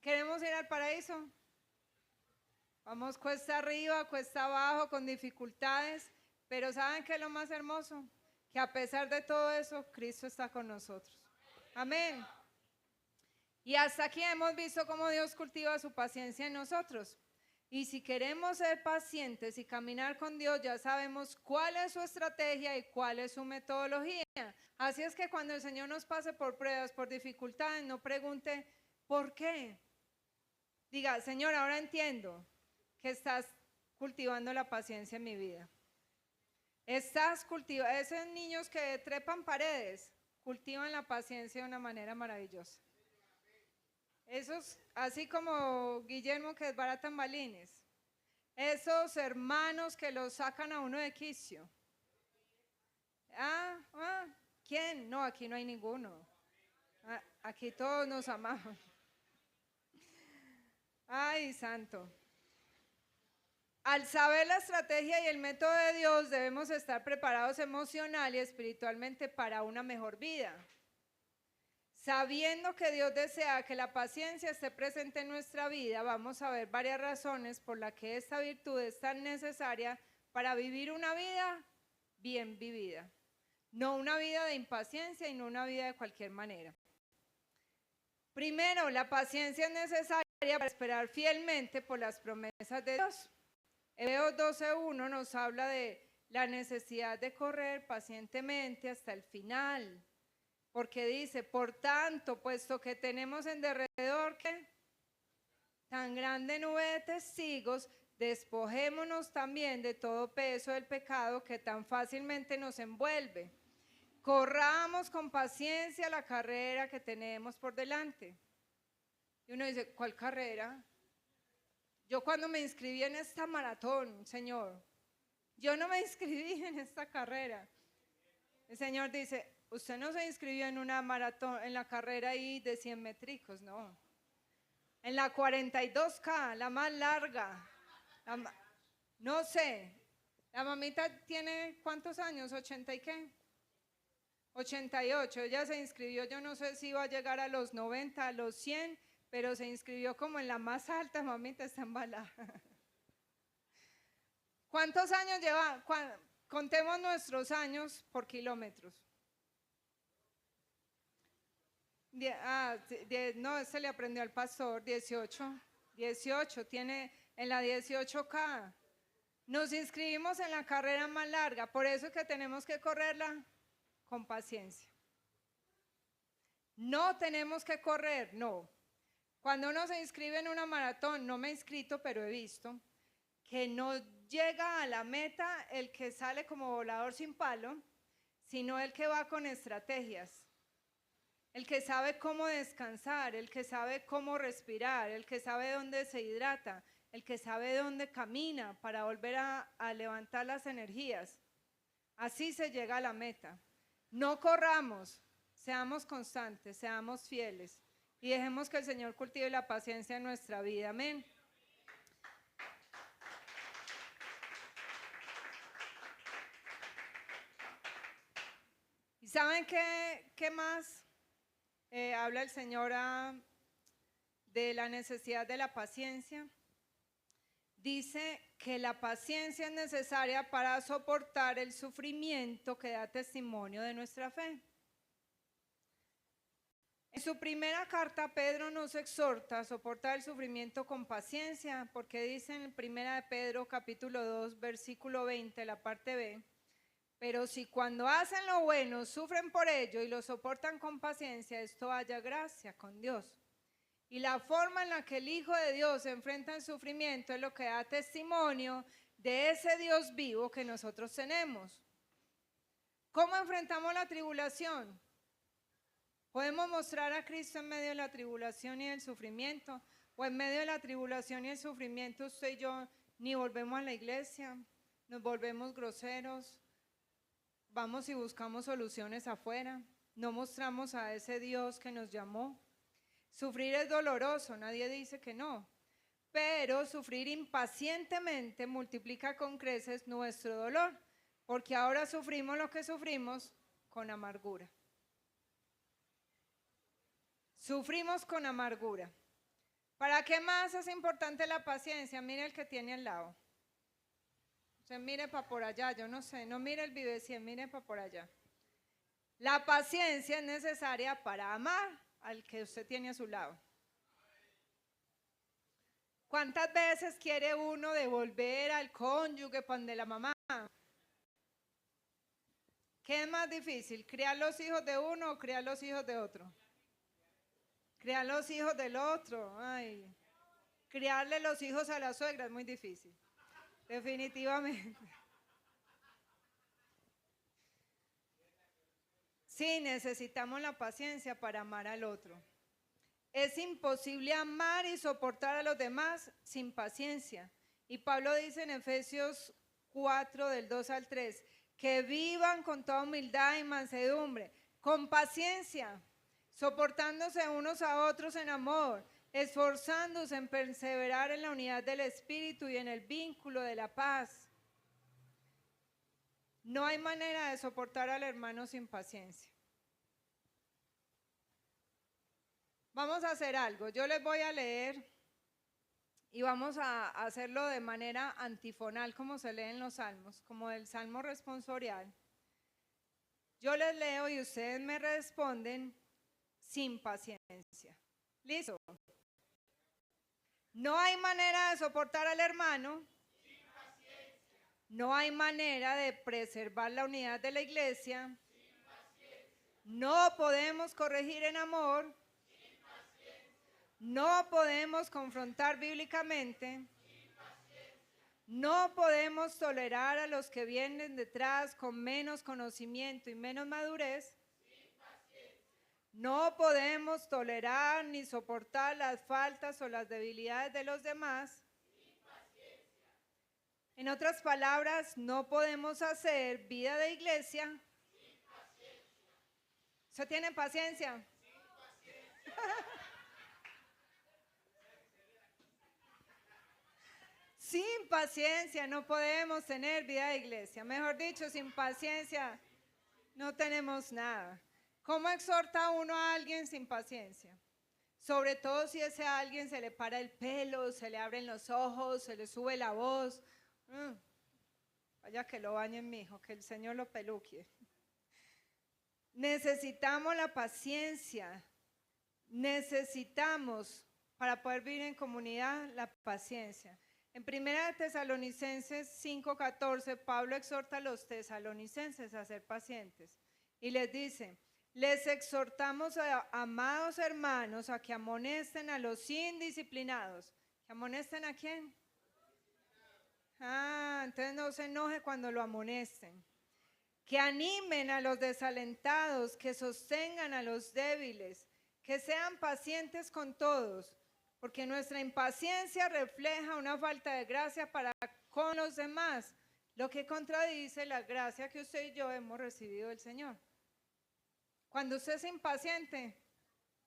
¿queremos ir al paraíso? Vamos cuesta arriba, cuesta abajo, con dificultades. Pero ¿saben qué es lo más hermoso? Que a pesar de todo eso, Cristo está con nosotros. Amén. Y hasta aquí hemos visto cómo Dios cultiva su paciencia en nosotros. Y si queremos ser pacientes y caminar con Dios, ya sabemos cuál es su estrategia y cuál es su metodología. Así es que cuando el Señor nos pase por pruebas, por dificultades, no pregunte ¿por qué? Diga, Señor, ahora entiendo que estás cultivando la paciencia en mi vida. Estás cultivando, esos niños que trepan paredes, cultivan la paciencia de una manera maravillosa. Esos, así como Guillermo que desbaratan balines, esos hermanos que los sacan a uno de quicio. ¿Quién? No, aquí no hay ninguno. Aquí todos nos amamos. Ay, santo. Al saber la estrategia y el método de Dios, debemos estar preparados emocional y espiritualmente para una mejor vida. Sabiendo que Dios desea que la paciencia esté presente en nuestra vida, vamos a ver varias razones por las que esta virtud es tan necesaria para vivir una vida bien vivida. No una vida de impaciencia y no una vida de cualquier manera. Primero, la paciencia es necesaria para esperar fielmente por las promesas de Dios. Hebreos 12:1 nos habla de la necesidad de correr pacientemente hasta el final, porque dice, por tanto, puesto que tenemos en derredor ¿qué? Tan grande nube de testigos, despojémonos también de todo peso del pecado que tan fácilmente nos envuelve. Corramos con paciencia la carrera que tenemos por delante. Y uno dice, ¿cuál carrera? Yo cuando me inscribí en esta maratón, Señor, yo no me inscribí en esta carrera. El Señor dice, usted no se inscribió en una maratón, en la carrera ahí de 100 métricos, no. En la 42K, la más larga. No sé, la mamita tiene ¿cuántos años? ¿80 y qué? 88, ella se inscribió, yo no sé si iba a llegar a los 90, a los 100, pero se inscribió como en la más alta, mamita está embalada. ¿Cuántos años lleva? Contemos nuestros años por kilómetros. No, se le aprendió al pastor, 18, tiene en la 18K. Nos inscribimos en la carrera más larga, por eso es que tenemos que correrla con paciencia. No tenemos que correr, no. Cuando uno se inscribe en una maratón, no me he inscrito, pero he visto que no llega a la meta el que sale como volador sin palo, sino el que va con estrategias, el que sabe cómo descansar, el que sabe cómo respirar, el que sabe dónde se hidrata, el que sabe dónde camina para volver a levantar las energías. Así se llega a la meta. No corramos, seamos constantes, seamos fieles y dejemos que el Señor cultive la paciencia en nuestra vida. Amén. ¿Y saben qué más habla el Señor de la necesidad de la paciencia? Dice que la paciencia es necesaria para soportar el sufrimiento que da testimonio de nuestra fe. En su primera carta, Pedro nos exhorta a soportar el sufrimiento con paciencia, porque dice en 1 de Pedro capítulo 2, versículo 20, la parte B, pero si cuando hacen lo bueno sufren por ello y lo soportan con paciencia, esto haya gracia con Dios. Y la forma en la que el Hijo de Dios enfrenta el sufrimiento es lo que da testimonio de ese Dios vivo que nosotros tenemos. ¿Cómo enfrentamos la tribulación? ¿Podemos mostrar a Cristo en medio de la tribulación y del sufrimiento? ¿O en medio de la tribulación y el sufrimiento usted y yo ni volvemos a la iglesia, nos volvemos groseros, vamos y buscamos soluciones afuera, no mostramos a ese Dios que nos llamó? Sufrir es doloroso, nadie dice que no, pero sufrir impacientemente multiplica con creces nuestro dolor, porque ahora sufrimos lo que sufrimos con amargura. Sufrimos con amargura. ¿Para qué más es importante la paciencia? Mire el que tiene al lado. Usted mire para por allá, yo no sé, no mire el Vive 100, mire para por allá. La paciencia es necesaria para amar al que usted tiene a su lado. ¿Cuántas veces quiere uno devolver al cónyuge para donde la mamá? ¿Qué es más difícil? ¿Criar los hijos de uno o criar los hijos de otro? Criar los hijos del otro. Ay. Criarle los hijos a la suegra es muy difícil. Definitivamente. Sí, necesitamos la paciencia para amar al otro. Es imposible amar y soportar a los demás sin paciencia. Y Pablo dice en Efesios 4, del 2 al 3, que vivan con toda humildad y mansedumbre, con paciencia, soportándose unos a otros en amor, esforzándose en perseverar en la unidad del Espíritu y en el vínculo de la paz. No hay manera de soportar al hermano sin paciencia. Vamos a hacer algo, yo les voy a leer y vamos a hacerlo de manera antifonal como se lee en los salmos, como el salmo responsorial. Yo les leo y ustedes me responden sin paciencia. Listo. No hay manera de soportar al hermano. No hay manera de preservar la unidad de la iglesia. No podemos corregir en amor. No podemos confrontar bíblicamente. No podemos tolerar a los que vienen detrás con menos conocimiento y menos madurez. No podemos tolerar ni soportar las faltas o las debilidades de los demás. En otras palabras, no podemos hacer vida de iglesia. ¿Usted tiene paciencia? Sin paciencia no podemos tener vida de iglesia. Mejor dicho, sin paciencia no tenemos nada. ¿Cómo exhorta uno a alguien sin paciencia? Sobre todo si ese alguien se le para el pelo, se le abren los ojos, se le sube la voz. Vaya que lo bañen, mijo, que el Señor lo peluquie. Necesitamos la paciencia. Necesitamos, para poder vivir en comunidad, la paciencia. En 1 Tesalonicenses 5:14, Pablo exhorta a los tesalonicenses a ser pacientes y les dice: les exhortamos, amados hermanos, a que amonesten a los indisciplinados. ¿Que amonesten a quién? Entonces no se enoje cuando lo amonesten. Que animen a los desalentados, que sostengan a los débiles, que sean pacientes con todos, porque nuestra impaciencia refleja una falta de gracia para con los demás, lo que contradice la gracia que usted y yo hemos recibido del Señor. Cuando usted es impaciente,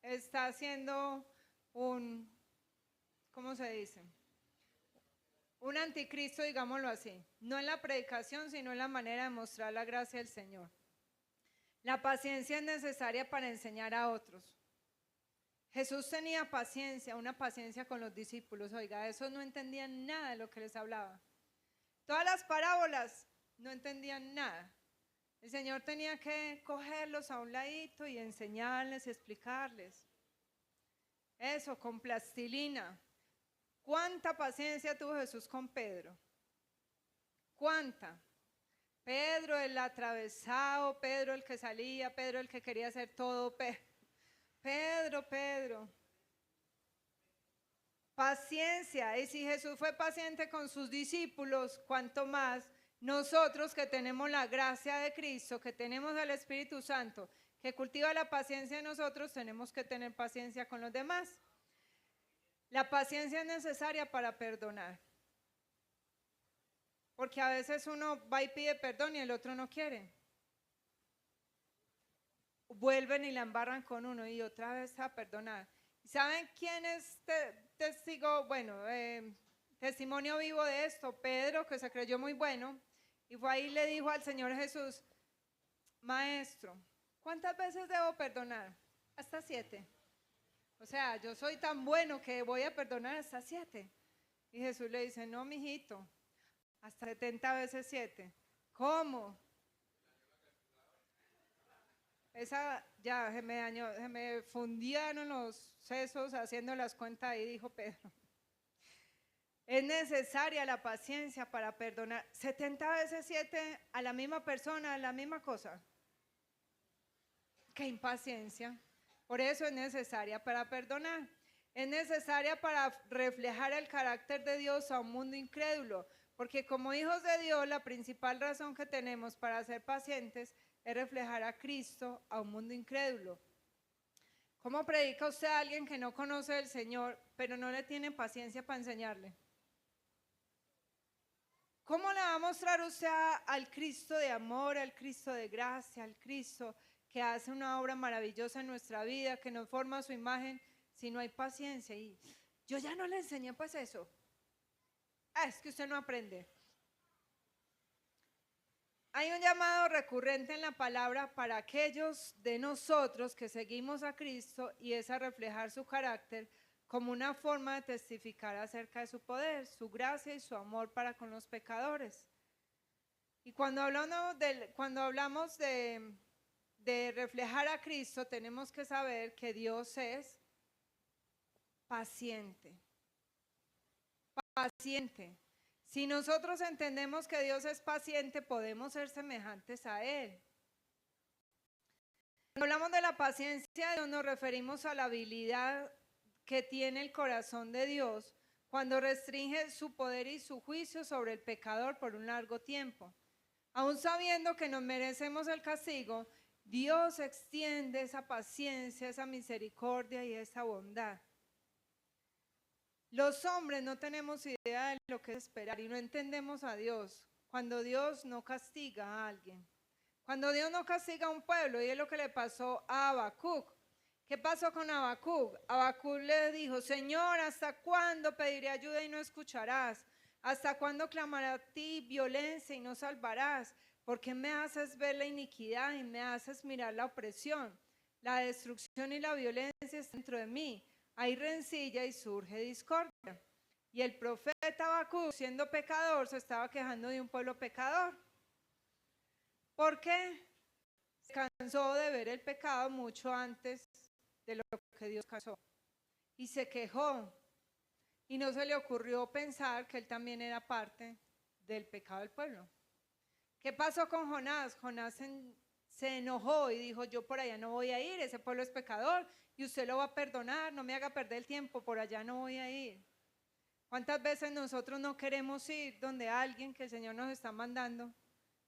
está haciendo ¿cómo se dice? Un anticristo, digámoslo así. No en la predicación, sino en la manera de mostrar la gracia del Señor. La paciencia es necesaria para enseñar a otros. Jesús tenía paciencia, una paciencia con los discípulos. Oiga, esos no entendían nada de lo que les hablaba. Todas las parábolas no entendían nada. El Señor tenía que cogerlos a un ladito y enseñarles y explicarles. Eso, con plastilina. ¿Cuánta paciencia tuvo Jesús con Pedro? ¿Cuánta? Pedro el atravesado, Pedro el que salía, Pedro el que quería hacer todo. Pedro. Paciencia. Y si Jesús fue paciente con sus discípulos, ¿cuánto más nosotros que tenemos la gracia de Cristo, que tenemos al Espíritu Santo, que cultiva la paciencia en nosotros, tenemos que tener paciencia con los demás? La paciencia es necesaria para perdonar. Porque a veces uno va y pide perdón y el otro no quiere. Vuelven y la embarran con uno y otra vez a perdonar. ¿Saben quién es testigo? Bueno, testimonio vivo de esto. Pedro, que se creyó muy bueno, y fue ahí y le dijo al Señor Jesús: Maestro, ¿cuántas veces debo perdonar? Hasta 7. O sea, yo soy tan bueno que voy a perdonar hasta 7. Y Jesús le dice: no, mijito, hasta 70 veces 7. ¿Cómo? Esa ya se me dañó, se me fundieron los sesos haciendo las cuentas ahí, dijo Pedro. Es necesaria la paciencia para perdonar. 70 veces 7 a la misma persona, a la misma cosa. ¡Qué impaciencia! Por eso es necesaria para perdonar. Es necesaria para reflejar el carácter de Dios a un mundo incrédulo. Porque como hijos de Dios, la principal razón que tenemos para ser pacientes es reflejar a Cristo a un mundo incrédulo. ¿Cómo predica usted a alguien que no conoce al Señor, pero no le tiene paciencia para enseñarle? ¿Cómo le va a mostrar usted al Cristo de amor, al Cristo de gracia, al Cristo que hace una obra maravillosa en nuestra vida, que nos forma a su imagen, si no hay paciencia? Y yo ya no le enseñé pues eso. Es que usted no aprende. Hay un llamado recurrente en la palabra para aquellos de nosotros que seguimos a Cristo, y es a reflejar su carácter como una forma de testificar acerca de su poder, su gracia y su amor para con los pecadores. Y cuando hablamos de reflejar a Cristo, tenemos que saber que Dios es paciente. Paciente. Si nosotros entendemos que Dios es paciente, podemos ser semejantes a Él. Cuando hablamos de la paciencia de Dios, nos referimos a la habilidad que tiene el corazón de Dios cuando restringe su poder y su juicio sobre el pecador por un largo tiempo. Aún sabiendo que nos merecemos el castigo, Dios extiende esa paciencia, esa misericordia y esa bondad. Los hombres no tenemos idea de lo que es esperar y no entendemos a Dios cuando Dios no castiga a alguien. Cuando Dios no castiga a un pueblo, y es lo que le pasó a Habacuc. ¿Qué pasó con Habacuc? Habacuc le dijo: Señor, ¿hasta cuándo pediré ayuda y no escucharás? ¿Hasta cuándo clamaré a ti violencia y no salvarás? ¿Por qué me haces ver la iniquidad y me haces mirar la opresión? La destrucción y la violencia están dentro de mí. Hay rencilla y surge discordia. Y el profeta Habacuc, siendo pecador, se estaba quejando de un pueblo pecador. ¿Por qué? Se cansó de ver el pecado mucho antes de lo que Dios causó. Y se quejó. Y no se le ocurrió pensar que él también era parte del pecado del pueblo. ¿Qué pasó con Jonás? Jonás se enojó y dijo: yo por allá no voy a ir, ese pueblo es pecador y usted lo va a perdonar, no me haga perder el tiempo, por allá no voy a ir. ¿Cuántas veces nosotros no queremos ir donde alguien que el Señor nos está mandando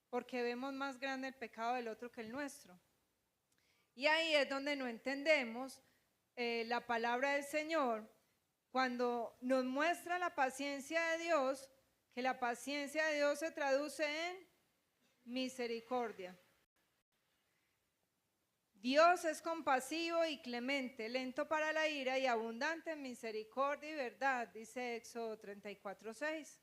porque vemos más grande el pecado del otro que el nuestro? Y ahí es donde no entendemos la palabra del Señor cuando nos muestra la paciencia de Dios, que la paciencia de Dios se traduce en misericordia. Dios es compasivo y clemente, lento para la ira y abundante en misericordia y verdad, dice Éxodo 34:6.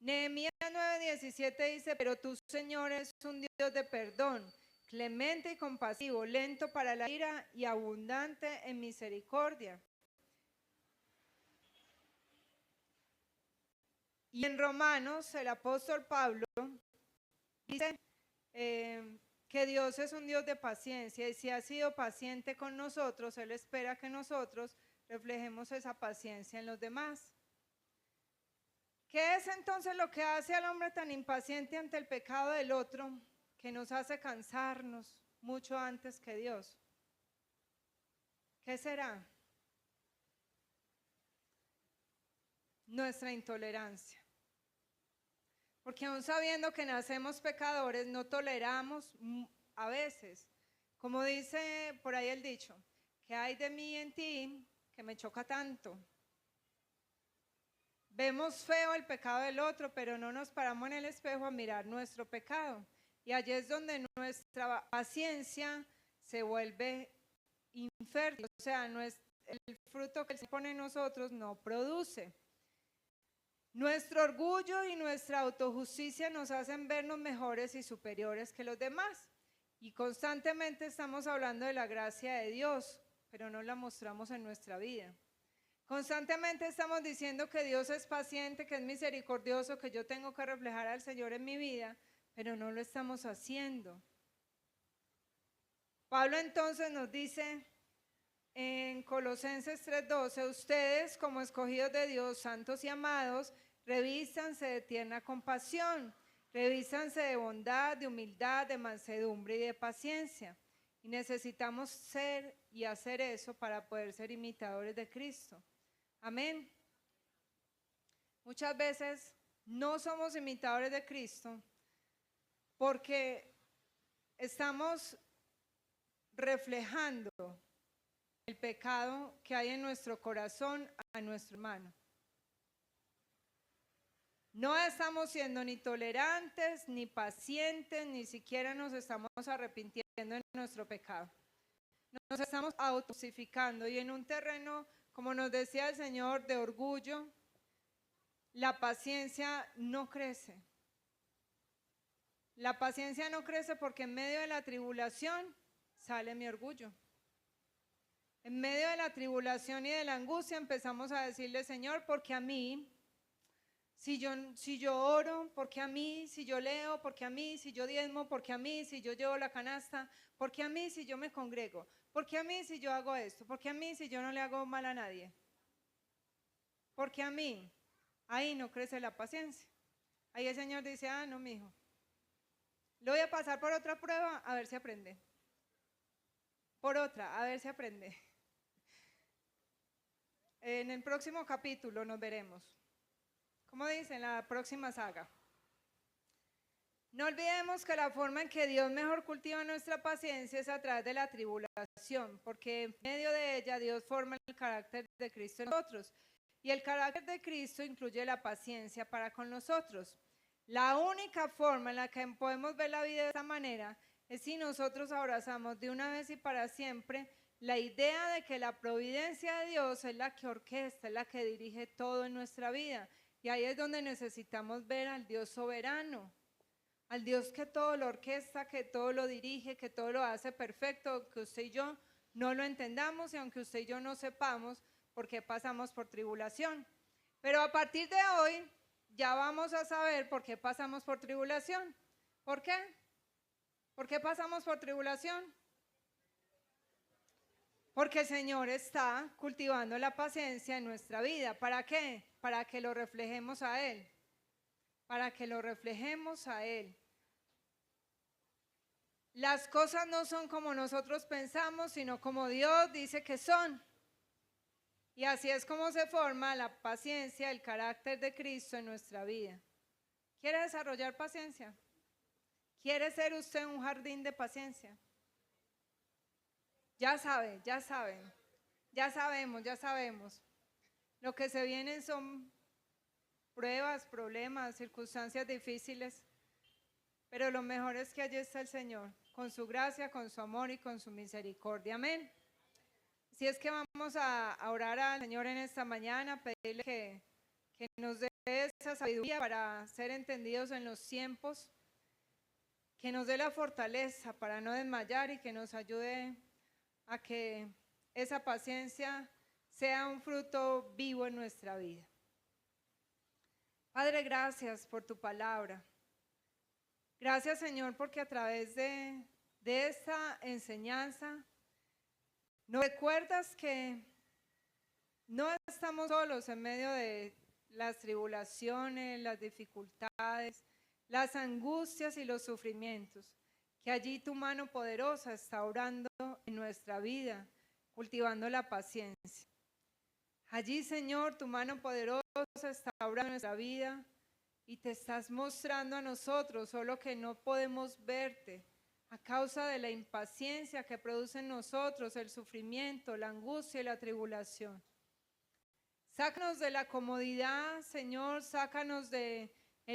Nehemías 9:17 dice: pero tú, Señor, eres un Dios de perdón, clemente y compasivo, lento para la ira y abundante en misericordia. Y en Romanos, el apóstol Pablo dice que Dios es un Dios de paciencia, y si ha sido paciente con nosotros, Él espera que nosotros reflejemos esa paciencia en los demás. ¿Qué es entonces lo que hace al hombre tan impaciente ante el pecado del otro, que nos hace cansarnos mucho antes que Dios? ¿Qué será? Nuestra intolerancia. Porque aún sabiendo que nacemos pecadores, no toleramos a veces, como dice por ahí el dicho: ¿qué hay de mí en ti que me choca tanto? Vemos feo el pecado del otro, pero no nos paramos en el espejo a mirar nuestro pecado. Y allí es donde nuestra paciencia se vuelve infértil, o sea, el fruto que se pone en nosotros no produce. Nuestro orgullo y nuestra autojusticia nos hacen vernos mejores y superiores que los demás. Y constantemente estamos hablando de la gracia de Dios, pero no la mostramos en nuestra vida. Constantemente estamos diciendo que Dios es paciente, que es misericordioso, que yo tengo que reflejar al Señor en mi vida, pero no lo estamos haciendo. Pablo entonces nos dice en Colosenses 3:12: ustedes, como escogidos de Dios, santos y amados, revístanse de tierna compasión, revístanse de bondad, de humildad, de mansedumbre y de paciencia. Y necesitamos ser y hacer eso para poder ser imitadores de Cristo. Amén. Muchas veces no somos imitadores de Cristo porque estamos reflejando el pecado que hay en nuestro corazón a nuestro hermano. No estamos siendo ni tolerantes, ni pacientes, ni siquiera nos estamos arrepintiendo de nuestro pecado. Nos estamos autojustificando, y en un terreno, como nos decía el Señor, de orgullo, la paciencia no crece. La paciencia no crece porque en medio de la tribulación sale mi orgullo. En medio de la tribulación y de la angustia empezamos a decirle: Señor, porque a mí, si yo oro, porque a mí, si yo leo, porque a mí, si yo diezmo, porque a mí, si yo llevo la canasta, porque a mí, si yo me congrego, porque a mí, si yo hago esto, porque a mí, si yo no le hago mal a nadie. Porque a mí, ahí no crece la paciencia. Ahí el Señor dice, no, mijo, lo voy a pasar por otra prueba a ver si aprende. Por otra, a ver si aprende. En el próximo capítulo nos veremos. ¿Cómo dice? En la próxima saga. No olvidemos que la forma en que Dios mejor cultiva nuestra paciencia es a través de la tribulación, porque en medio de ella Dios forma el carácter de Cristo en nosotros. Y el carácter de Cristo incluye la paciencia para con nosotros. La única forma en la que podemos ver la vida de esta manera es si nosotros abrazamos de una vez y para siempre la idea de que la providencia de Dios es la que orquesta, es la que dirige todo en nuestra vida. Y ahí es donde necesitamos ver al Dios soberano, al Dios que todo lo orquesta, que todo lo dirige, que todo lo hace perfecto, que usted y yo no lo entendamos y aunque usted y yo no sepamos por qué pasamos por tribulación. Pero a partir de hoy ya vamos a saber por qué pasamos por tribulación. ¿Por qué? ¿Por qué pasamos por tribulación? Porque el Señor está cultivando la paciencia en nuestra vida. ¿Para qué? Para que lo reflejemos a Él. Para que lo reflejemos a Él. Las cosas no son como nosotros pensamos, sino como Dios dice que son. Y así es como se forma la paciencia, el carácter de Cristo en nuestra vida. ¿Quiere desarrollar paciencia? ¿Quiere ser usted un jardín de paciencia? Ya sabe, ya saben, ya sabemos. Lo que se vienen son pruebas, problemas, circunstancias difíciles, pero lo mejor es que allí está el Señor, con su gracia, con su amor y con su misericordia. Amén. Si es que vamos a orar al Señor en esta mañana, pedirle que nos dé esa sabiduría para ser entendidos en los tiempos, que nos dé la fortaleza para no desmayar y que nos ayude a que esa paciencia sea un fruto vivo en nuestra vida. Padre, gracias por tu palabra. Gracias, Señor, porque a través de esta enseñanza nos recuerdas que no estamos solos en medio de las tribulaciones, las dificultades, las angustias y los sufrimientos, que allí tu mano poderosa está obrando en nuestra vida, cultivando la paciencia. Allí, Señor, tu mano poderosa está obrando en nuestra vida y te estás mostrando a nosotros, solo que no podemos verte a causa de la impaciencia que produce en nosotros el sufrimiento, la angustia y la tribulación. Sácanos de la comodidad, Señor, sácanos del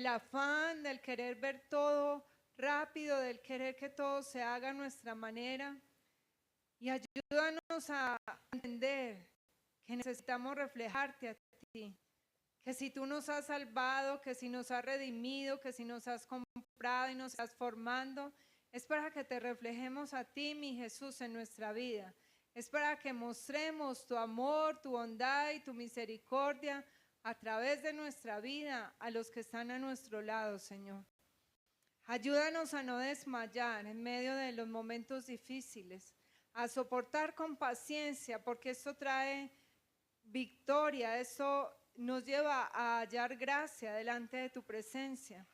afán, del querer ver todo rápido, del querer que todo se haga a nuestra manera. Y ayúdanos a entender que necesitamos reflejarte a ti. Que si tú nos has salvado, que si nos has redimido, que si nos has comprado y nos estás formando, es para que te reflejemos a ti, mi Jesús, en nuestra vida. Es para que mostremos tu amor, tu bondad y tu misericordia a través de nuestra vida a los que están a nuestro lado, Señor. Ayúdanos a no desmayar en medio de los momentos difíciles, a soportar con paciencia, porque esto trae victoria, esto nos lleva a hallar gracia delante de tu presencia.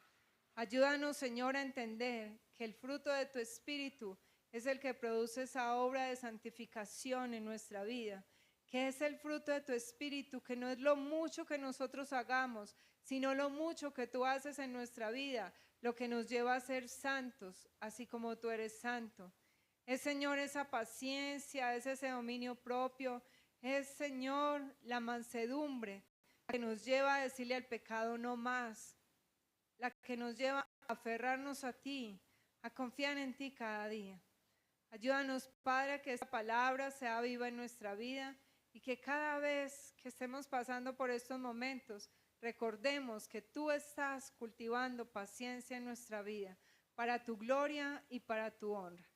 Ayúdanos, Señor, a entender que el fruto de tu Espíritu es el que produce esa obra de santificación en nuestra vida, que es el fruto de tu Espíritu, que no es lo mucho que nosotros hagamos, sino lo mucho que tú haces en nuestra vida, lo que nos lleva a ser santos, así como tú eres santo. Es, Señor, esa paciencia, es ese dominio propio, es, Señor, la mansedumbre que nos lleva a decirle al pecado no más, la que nos lleva a aferrarnos a ti, a confiar en ti cada día. Ayúdanos, Padre, que esta palabra sea viva en nuestra vida y que cada vez que estemos pasando por estos momentos, recordemos que tú estás cultivando paciencia en nuestra vida para tu gloria y para tu honra.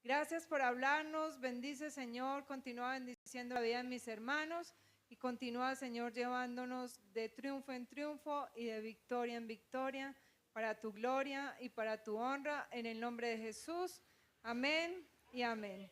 Gracias por hablarnos, bendice, Señor, continúa bendiciendo la vida de mis hermanos y continúa, Señor, llevándonos de triunfo en triunfo y de victoria en victoria para tu gloria y para tu honra, en el nombre de Jesús. Amén y amén.